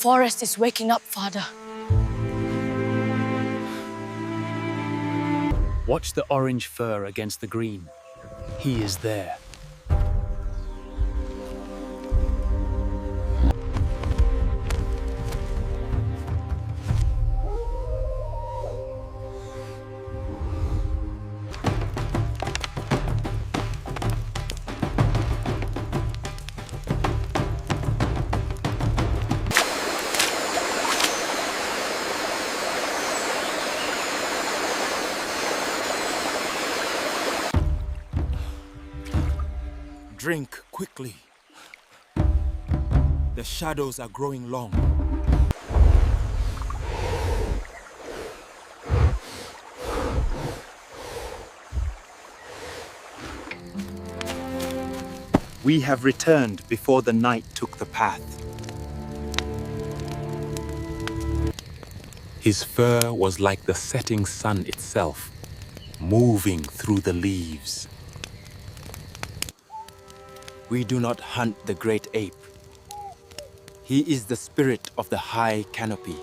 forest is waking up, Father. Watch the orange fur against the green. He is there. Drink quickly. The shadows are growing long. We have returned before the night took the path. His fur was like the setting sun itself, moving through the leaves. We do not hunt the great ape. He is the spirit of the high canopy.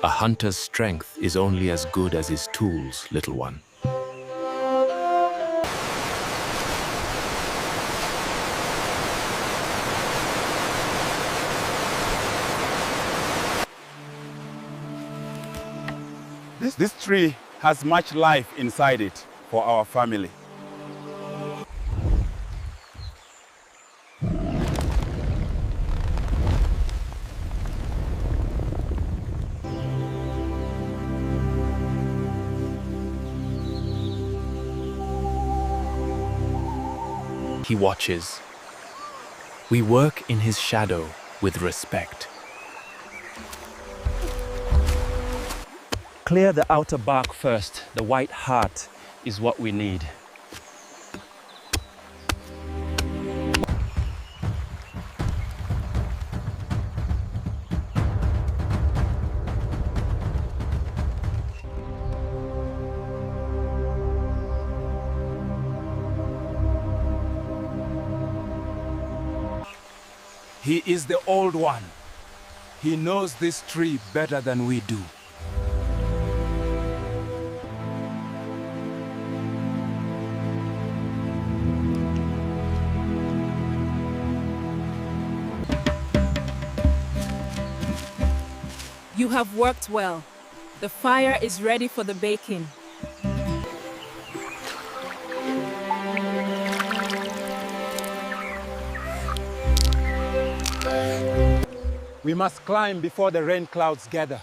A hunter's strength is only as good as his tools, little one. This tree has much life inside it for our family. He watches. We work in his shadow with respect. Clear the outer bark first. The white heart is what we need. He is the Old One. He knows this tree better than we do. You have worked well. The fire is ready for the baking. We must climb before the rain clouds gather.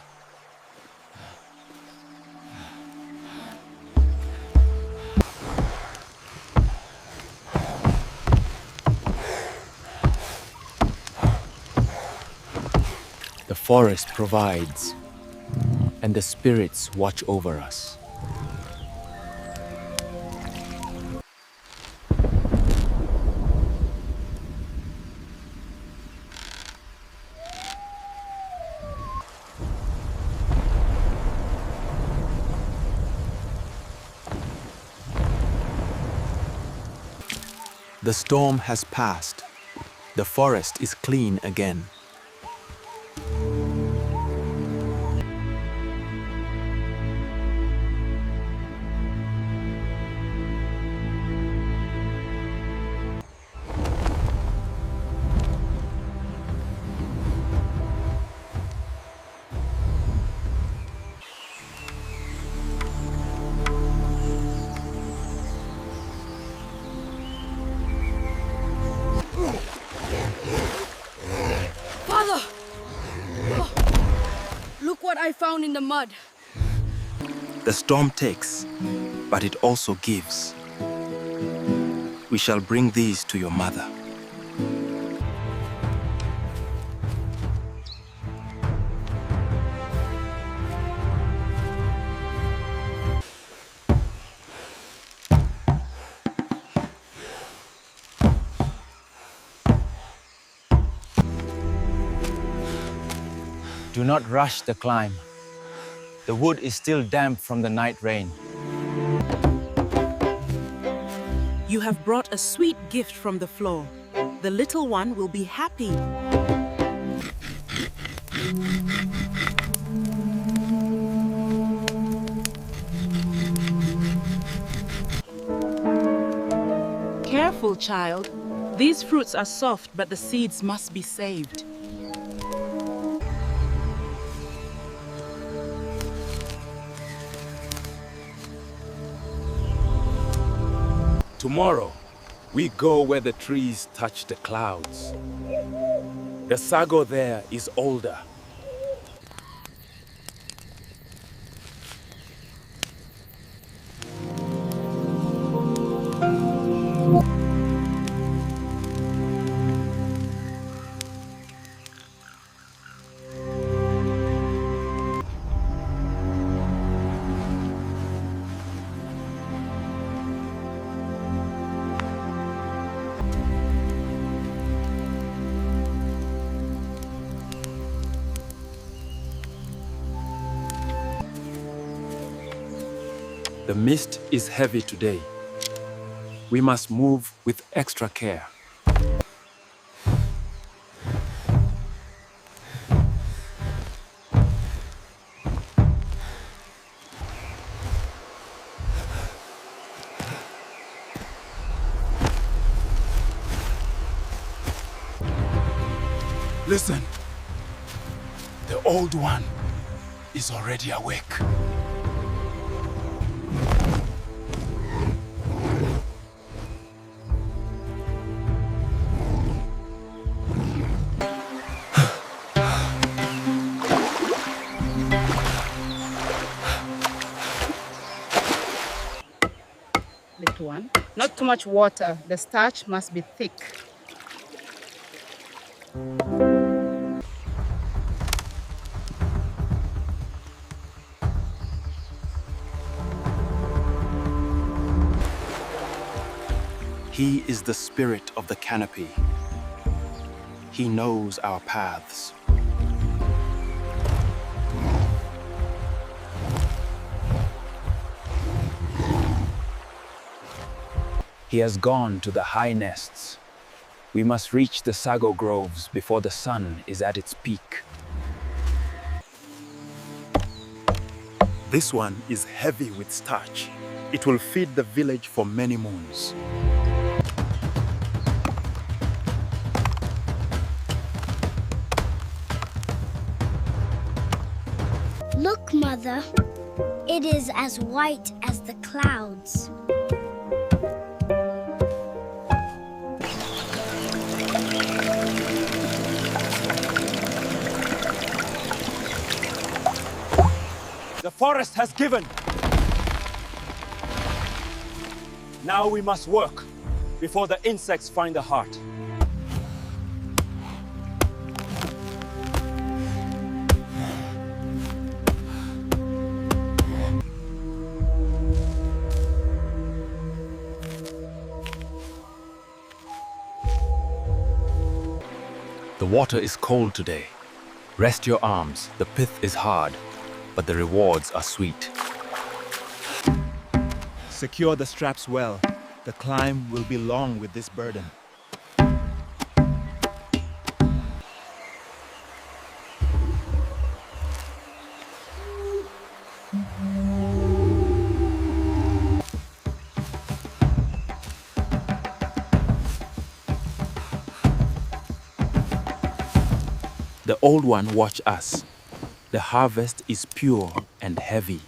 The forest provides, and the spirits watch over us. The storm has passed. The forest is clean again. I found in the mud. The storm takes, but it also gives. We shall bring these to your mother. Do not rush the climb. The wood is still damp from the night rain. You have brought a sweet gift from the floor. The little one will be happy. Careful, child. These fruits are soft, but the seeds must be saved. Tomorrow, we go where the trees touch the clouds. The sago there is older. The mist is heavy today. We must move with extra care. Listen. The old one is already awake. Little one. Not too much water. The starch must be thick. He is the spirit of the canopy. He knows our paths. He has gone to the high nests. We must reach the sago groves before the sun is at its peak. This one is heavy with starch. It will feed the village for many moons. Look, Mother. It is as white as the clouds. The forest has given. Now we must work before the insects find the heart. The water is cold today. Rest your arms. The pith is hard, but the rewards are sweet. Secure the straps well. The climb will be long with this burden. The old one watch us. The harvest is pure and heavy.